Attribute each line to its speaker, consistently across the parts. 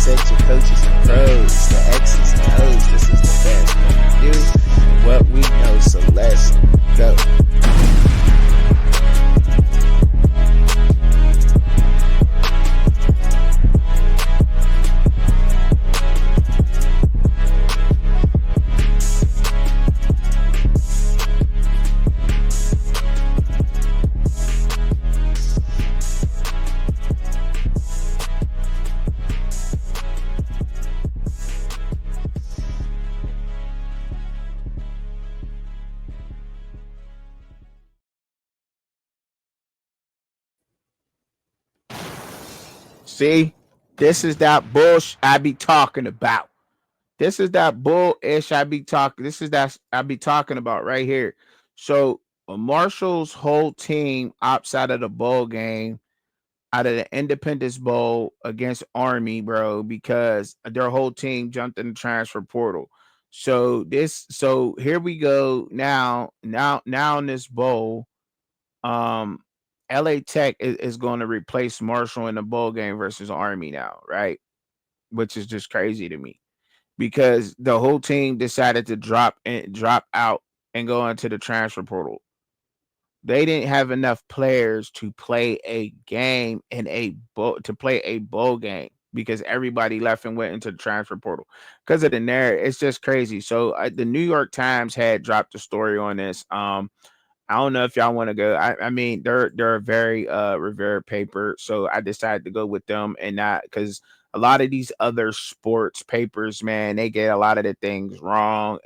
Speaker 1: set your coaches and pros, the X's and O's. This is the best what we do, what we know. So let's go. See, this is that bullshit I be talking about. This is that bullish I be talking. This is that I be talking about right here. So Marshall's whole team opts out of the bowl game, out of the Independence Bowl against Army, bro, because their whole team jumped in the transfer portal. So here we go now in this bowl. Um, LA Tech is going to replace Marshall in the bowl game versus Army now, right? Which is just crazy to me because the whole team decided to drop out and go into the transfer portal. They didn't have enough players to play a game in to play a bowl game because everybody left and went into the transfer portal because of the narrative. It's just crazy. So the New York Times had dropped a story on this. I don't know if y'all want to go. I mean, they're a very revered paper, so I decided to go with them and not because a lot of these other sports papers, man, they get a lot of the things wrong.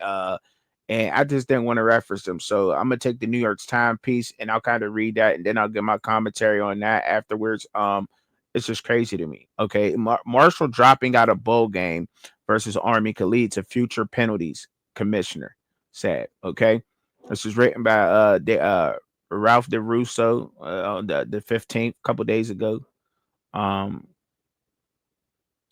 Speaker 1: And I just didn't want to reference them. So I'm gonna take the New York Times piece and I'll kind of read that and then I'll give my commentary on that afterwards. It's just crazy to me. Okay, Marshall dropping out of bowl game versus Army could lead to future penalties. Commissioner said. Okay, this is written by Ralph DeRusso on the 15th, a couple days ago. Um,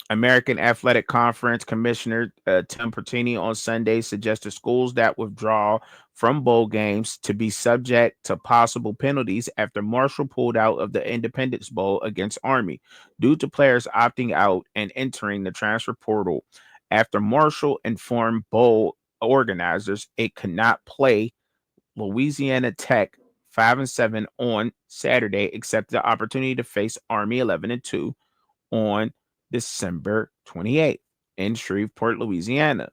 Speaker 1: American Athletic Conference Commissioner Tim Pertini on Sunday suggested schools that withdraw from bowl games to be subject to possible penalties after Marshall pulled out of the Independence Bowl against Army due to players opting out and entering the transfer portal. After Marshall informed bowl organizers it could not play Louisiana Tech 5-7 on Saturday, except the opportunity to face Army 11-2 on December 28th in Shreveport, Louisiana.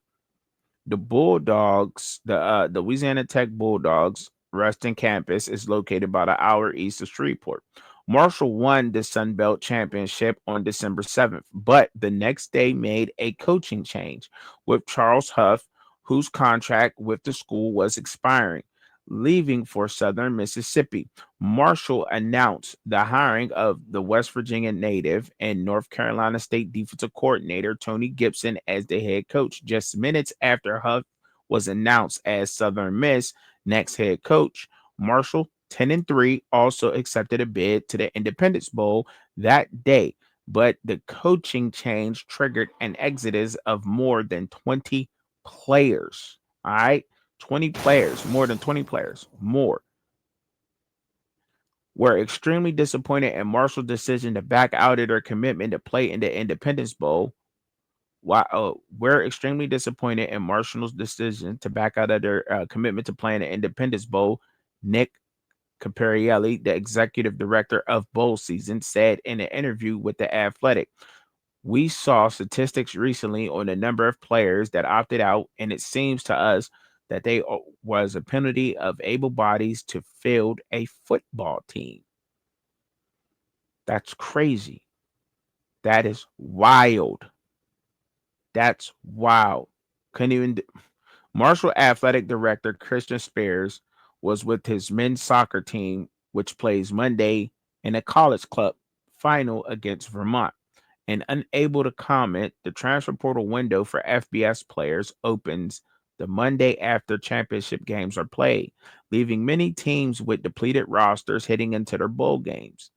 Speaker 1: The Bulldogs, the Louisiana Tech Bulldogs Ruston campus is located about an hour east of Shreveport. Marshall won the Sun Belt Championship on December 7th, but the next day made a coaching change with Charles Huff, whose contract with the school was expiring, leaving for Southern Mississippi. Marshall announced the hiring of the West Virginia native and North Carolina State defensive coordinator Tony Gibson as the head coach just minutes after Huff was announced as Southern Miss next head coach. Marshall, 10-3, also accepted a bid to the Independence Bowl that day, but the coaching change triggered an exodus of more than 20 players. All right. 20 players, more than 20 players, more, were extremely disappointed in Marshall's decision to back out of their commitment to play in the Independence Bowl. We're extremely disappointed in Marshall's decision to back out of their commitment to play in the Independence Bowl. Nick Caparielli, the executive director of bowl season, said in an interview with The Athletic. We saw statistics recently on the number of players that opted out, and it seems to us that they was a penalty of able bodies to field a football team. That's crazy. That is wild. That's wild. Couldn't even. Marshall Athletic Director Christian Spears was with his men's soccer team, which plays Monday in a college club final against Vermont. And unable to comment, the transfer portal window for FBS players opens the Monday after championship games are played, leaving many teams with depleted rosters heading into their bowl games.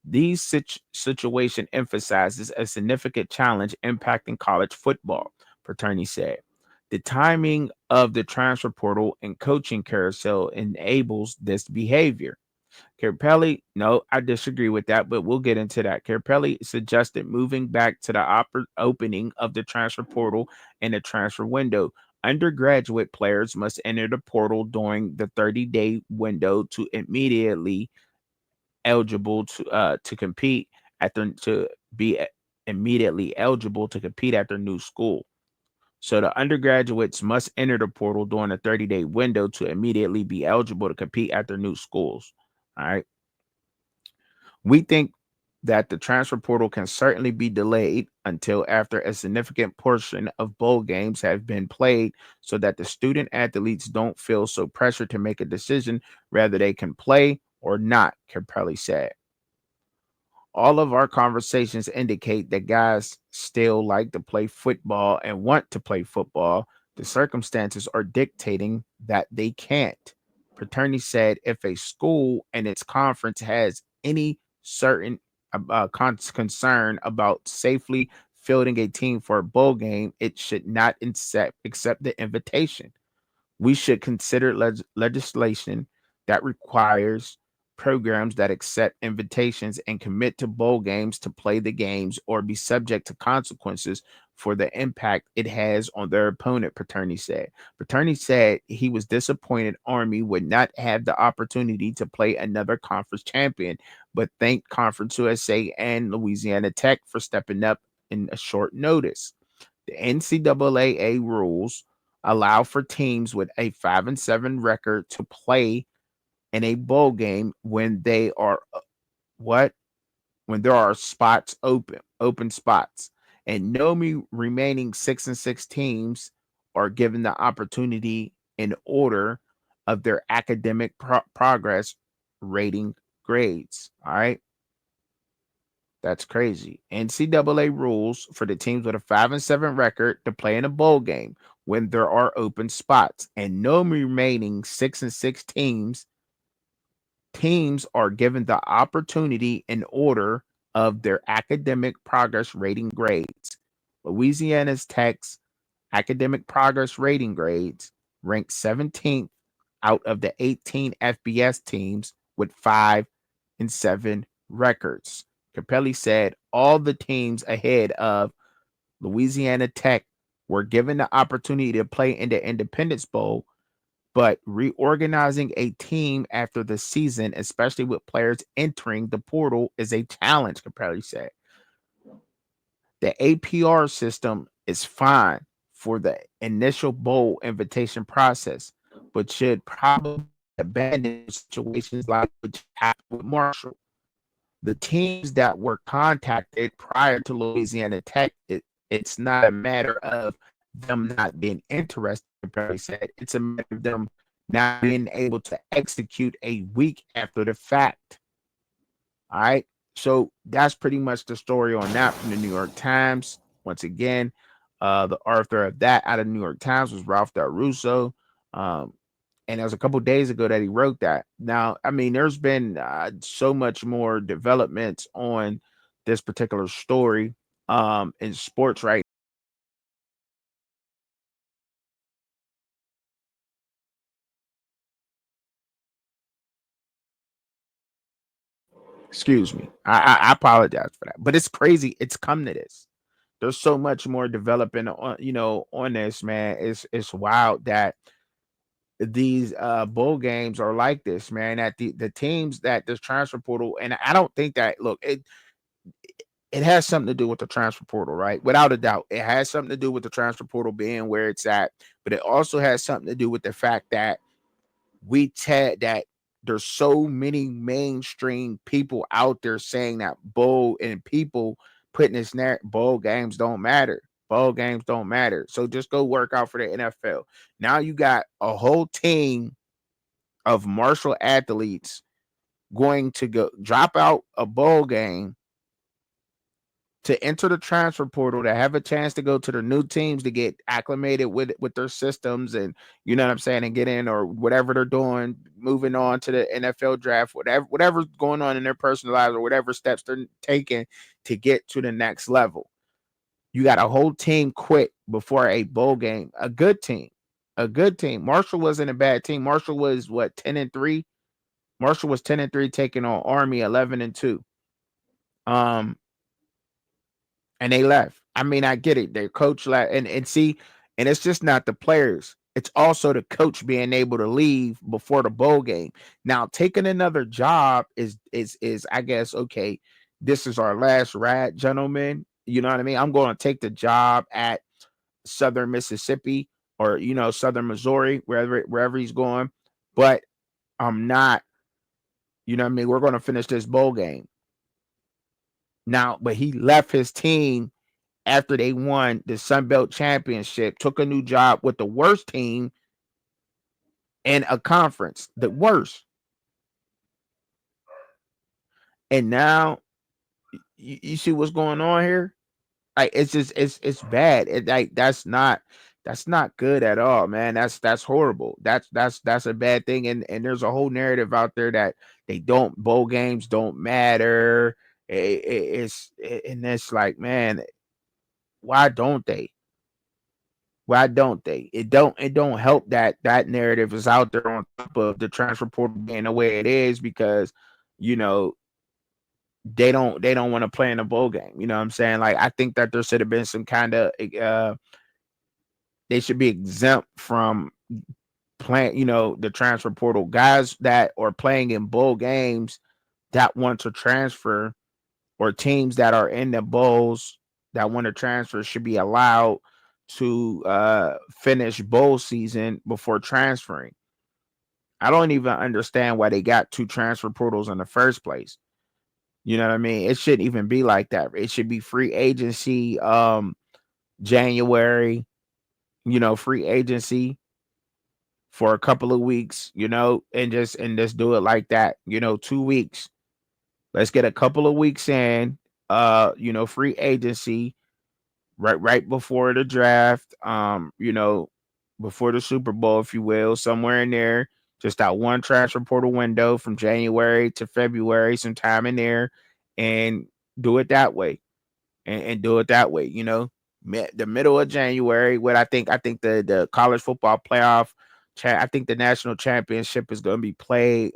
Speaker 1: These situation emphasizes a significant challenge impacting college football, Paterni said. The timing of the transfer portal and coaching carousel enables this behavior. Carpelli, no, I disagree with that, but we'll get into that. Carpelli suggested moving back to the opening of the transfer portal and the transfer window. Undergraduate players must enter the portal during the 30-day window to immediately eligible to compete at their to be immediately eligible to compete at their new school. So the undergraduates must enter the portal during a 30-day window to immediately be eligible to compete at their new schools. All right. We think that the transfer portal can certainly be delayed until after a significant portion of bowl games have been played so that the student athletes don't feel so pressured to make a decision whether they can play or not, Capelli said. All of our conversations indicate that guys still like to play football and want to play football. The circumstances are dictating that they can't. Paterni said if a school and its conference has any certain concern about safely fielding a team for a bowl game, it should not accept the invitation. We should consider legislation that requires programs that accept invitations and commit to bowl games to play the games or be subject to consequences for the impact it has on their opponent, Paterni said. Paterni said he was disappointed Army would not have the opportunity to play another conference champion, but thanked Conference USA and Louisiana Tech for stepping up in a short notice. The NCAA rules allow for teams with a 5-7 record to play in a bowl game when they are what when there are spots open spots, and no remaining 6-6 teams are given the opportunity in order of their academic progress rating grades. All right. That's crazy. NCAA rules for the teams with a 5-7 record to play in a bowl game when there are open spots, and no remaining 6-6 teams are given the opportunity in order of their academic progress rating grades. Louisiana's Tech's academic progress rating grades ranked 17th out of the 18 FBS teams with 5-7 records. Capelli said all the teams ahead of Louisiana Tech were given the opportunity to play in the Independence Bowl, but reorganizing a team after the season, especially with players entering the portal, is a challenge, Capelli said. The APR system is fine for the initial bowl invitation process, but should probably be abandoned in situations like which happened with Marshall. The teams that were contacted prior to Louisiana Tech, it's not a matter of them not being interested, Perry said. It's a matter of them not being able to execute a week after the fact. All right. So that's pretty much the story on that from the New York Times. Once again, the author of that out of the New York Times was Ralph Del Russo. Um, and it was a couple days ago that he wrote that. Now, I mean, there's been so much more development on this particular story in sports right. Excuse me. I apologize for that, but it's crazy. It's come to this. There's so much more developing on on this, man. It's wild that these bowl games are like this, man. That the teams that this transfer portal, and I don't think that look it has something to do with the transfer portal, right? Without a doubt, it has something to do with the transfer portal being where it's at, but it also has something to do with the fact that that there's so many mainstream people out there saying that bowl and people putting this bowl games don't matter. Bowl games don't matter. So just go work out for the NFL. Now you got a whole team of martial athletes going to go drop out a bowl game to enter the transfer portal to have a chance to go to their new teams to get acclimated with their systems and you know what I'm saying and get in or whatever they're doing, moving on to the NFL draft, whatever's going on in their personal lives or whatever steps they're taking to get to the next level. You got a whole team quit before a bowl game. A good team. A good team. Marshall wasn't a bad team. Marshall was what 10-3. Marshall was 10-3, taking on Army 11-2. Um, and they left. I mean, I get it. Their coach left, and see, and it's just not the players. It's also the coach being able to leave before the bowl game. Now, taking another job is I guess okay. This is our last rat, gentlemen. You know what I mean? I'm going to take the job at Southern Mississippi or Southern Missouri, wherever he's going. But I'm not. You know what I mean? We're going to finish this bowl game now. But he left his team after they won the Sun Belt Championship, took a new job with the worst team in a conference, the worst. And now you see what's going on here. Like it's just it's bad. Like that's not good at all, man. That's horrible. That's a bad thing. And there's a whole narrative out there that they don't bowl games don't matter. And it's like, man, why don't they? Why don't they? It don't help that that narrative is out there on top of the transfer portal being the way it is because you know they don't want to play in a bowl game. You know what I'm saying? Like I think that there should have been some kind of they should be exempt from playing, the transfer portal. Guys that are playing in bowl games that want to transfer or teams that are in the bowls that want to transfer should be allowed to finish bowl season before transferring. I don't even understand why they got two transfer portals in the first place. You know what I mean? It shouldn't even be like that. It should be free agency January, free agency for a couple of weeks, and just do it like that. 2 weeks. Let's get a couple of weeks in, free agency right before the draft, before the Super Bowl, if you will, somewhere in there. Just that one transfer portal window from January to February, sometime in there, and do it that way. And do it that way. The middle of January. What I think the college football playoff. I think the national championship is going to be played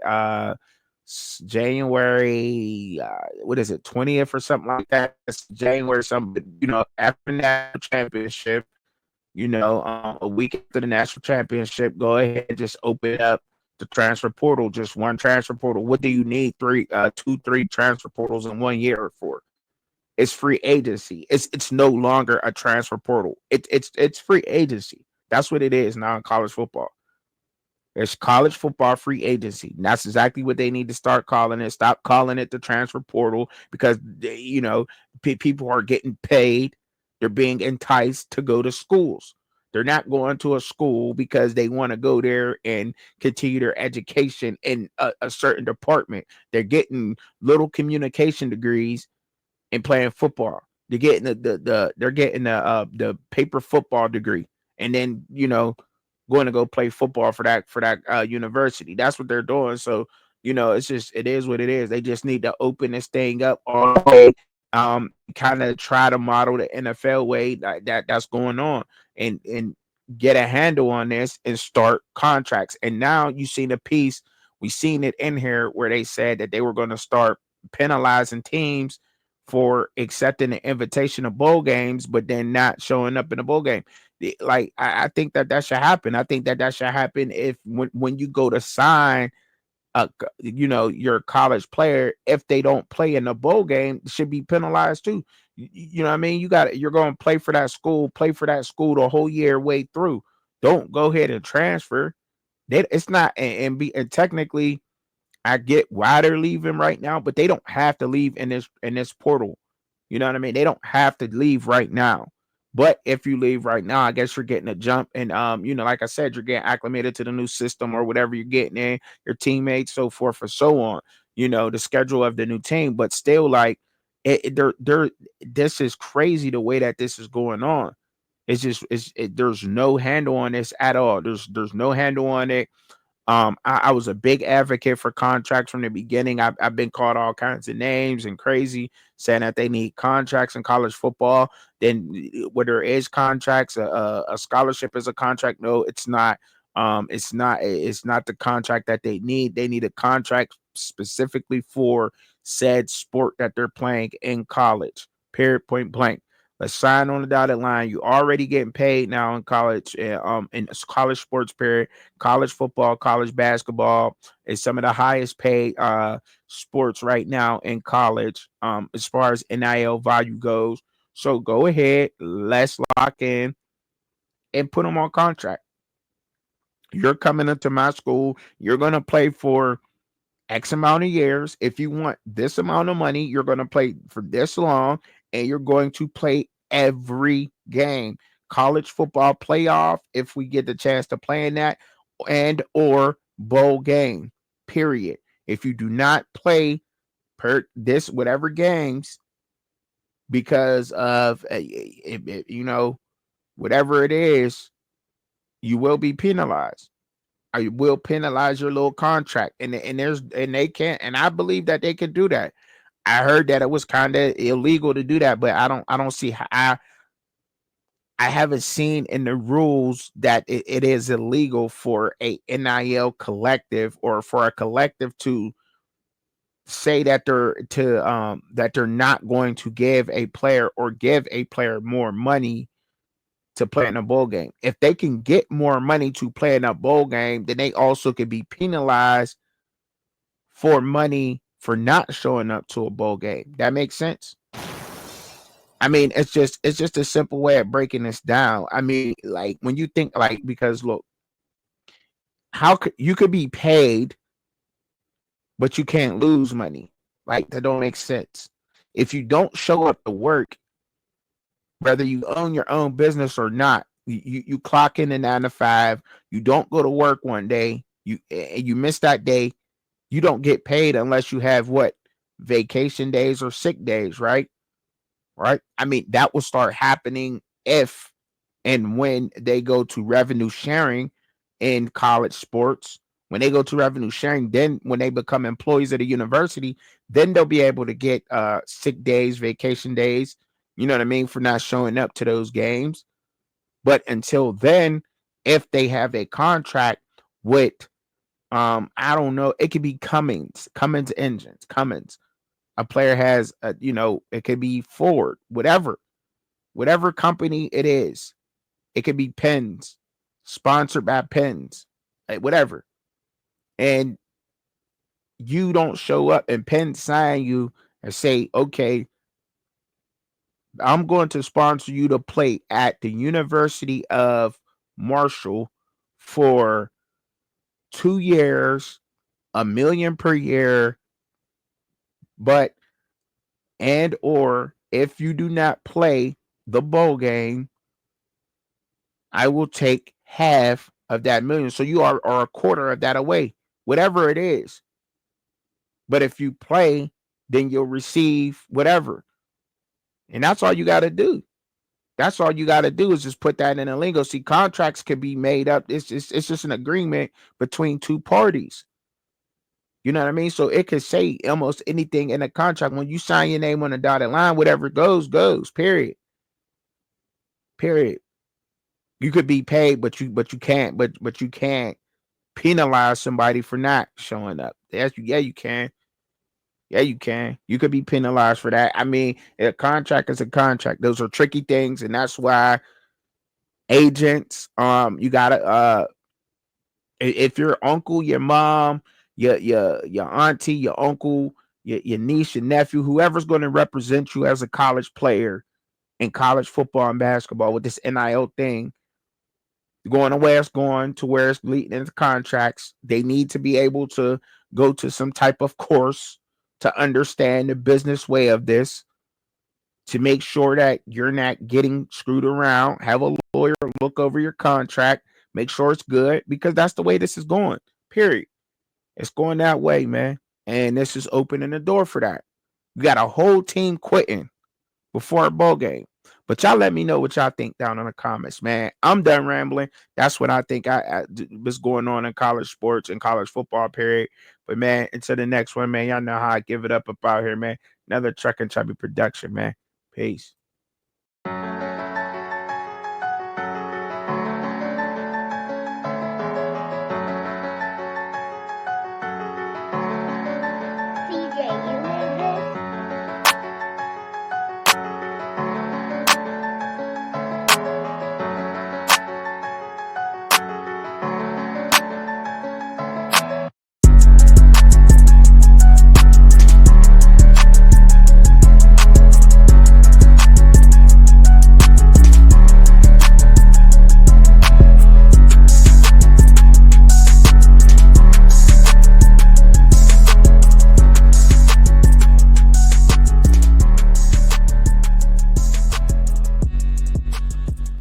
Speaker 1: January, what is it, 20th or something like that. It's January something, after the national championship, a week after the national championship, go ahead and just open up the transfer portal, just one transfer portal. What do you need two, three transfer portals in 1 year for? It's free agency. It's no longer a transfer portal. It's free agency. That's what it is now in college football. There's college football free agency. And that's exactly what they need to start calling it. Stop calling it the transfer portal because people are getting paid. They're being enticed to go to schools. They're not going to a school because they want to go there and continue their education in a certain department. They're getting little communication degrees and playing football. They're getting the paper football degree, and then going to go play football for that university. That's what they're doing. So it's just it is what it is. They just need to open this thing up all the way. Kind of try to model the NFL way that's going on, and get a handle on this and start contracts. And now you seen a piece. We seen it in here where they said that they were going to start penalizing teams for accepting the invitation of bowl games, but then not showing up in the bowl game. Like I think that should happen. I think that should happen if when you go to sign your college player, if they don't play in the bowl game, should be penalized too. You know what I mean? You're going to play for that school the whole year way through. Don't go ahead and transfer. It's not and technically I get why they're leaving right now, but they don't have to leave in this portal. You know what I mean? They don't have to leave right now. But if you leave right now, I guess you're getting a jump, and like I said, you're getting acclimated to the new system or whatever you're getting in, your teammates, so forth and so on. The schedule of the new team, but still, like they're this is crazy the way that this is going on. It's just there's no handle on this at all. There's no handle on it. I was a big advocate for contracts from the beginning. I've been called all kinds of names and crazy, saying that they need contracts in college football. Then where there is contracts, a scholarship is a contract. No, it's not. It's not the contract that they need. They need a contract specifically for said sport that they're playing in college. Period. Point blank. Let's sign on the dotted line. You already getting paid now in college, in college sports. Period. College football, college basketball is some of the highest paid sports right now in college. As far as NIL value goes. So go ahead, let's lock in and put them on contract. You're coming into my school. You're going to play for X amount of years. If you want this amount of money, you're going to play for this long and you're going to play every game. College football playoff, if we get the chance to play in that, and or bowl game, period. If you do not play per this, whatever games, because of, whatever it is, you will be penalized. I will penalize your little contract, and they can't, and I believe that they could do that. I heard that it was kind of illegal to do that, but I don't see how. I haven't seen in the rules that it is illegal for a NIL collective or for a collective to say that they're not going to give a player or give a player more money to play in a bowl game. If they can get more money to play in a bowl game, then they also could be penalized for money for not showing up to a bowl game. That makes sense. I mean, it's just a simple way of breaking this down. I mean, like when you think like because look, how could you could be paid, but you can't lose money? Like that don't make sense. If you don't show up to work, whether you own your own business or not, you clock in at 9 to 5. You don't go to work one day. You miss that day. You don't get paid unless you have what, vacation days or sick days, right? Right. I mean, that will start happening if and when they go to revenue sharing in college sports. When they go to revenue sharing, then when they become employees at a university, then they'll be able to get sick days, vacation days, you know what I mean, for not showing up to those games. But until then, if they have a contract with I don't know, it could be Cummins engines, Cummins. A player has it could be Ford, whatever company it is. It could be pens, sponsored by pens, whatever. And you don't show up and Penn sign you and say, okay, I'm going to sponsor you to play at the University of Marshall for 2 years, $1 million per year, but and or if you do not play the bowl game, I will take half of that million. So you are a quarter of that away, whatever it is. But if you play, then you'll receive whatever. And that's all you got to do. That's all you got to do is just put that in a lingo. See, contracts can be made up. It's just an agreement between two parties. You know what I mean? So it could say almost anything in a contract. When you sign your name on a dotted line, whatever goes, goes. Period. Period. You could be paid, but you can't penalize somebody for not showing up. Yeah, you can. Yeah, you can. You could be penalized for that. I mean, a contract is a contract. Those are tricky things, and that's why agents, you gotta if your uncle, your mom, your auntie, your uncle, your niece, your nephew, whoever's going to represent you as a college player in college football and basketball with this NIL thing, going to where it's going to where it's leading into contracts, they need to be able to go to some type of course to understand the business way of this, to make sure that you're not getting screwed around. Have a lawyer look over your contract, make sure it's good, because that's the way this is going. Period. It's going that way, man. And this is opening the door for that. You got a whole team quitting before a bowl game. But y'all let me know what y'all think down in the comments, man. I'm done rambling. That's what I think was going on in college sports and college football, period. But, man, until the next one, man, y'all know how I give it up about here, man. Another Truck and Chubby production, man. Peace.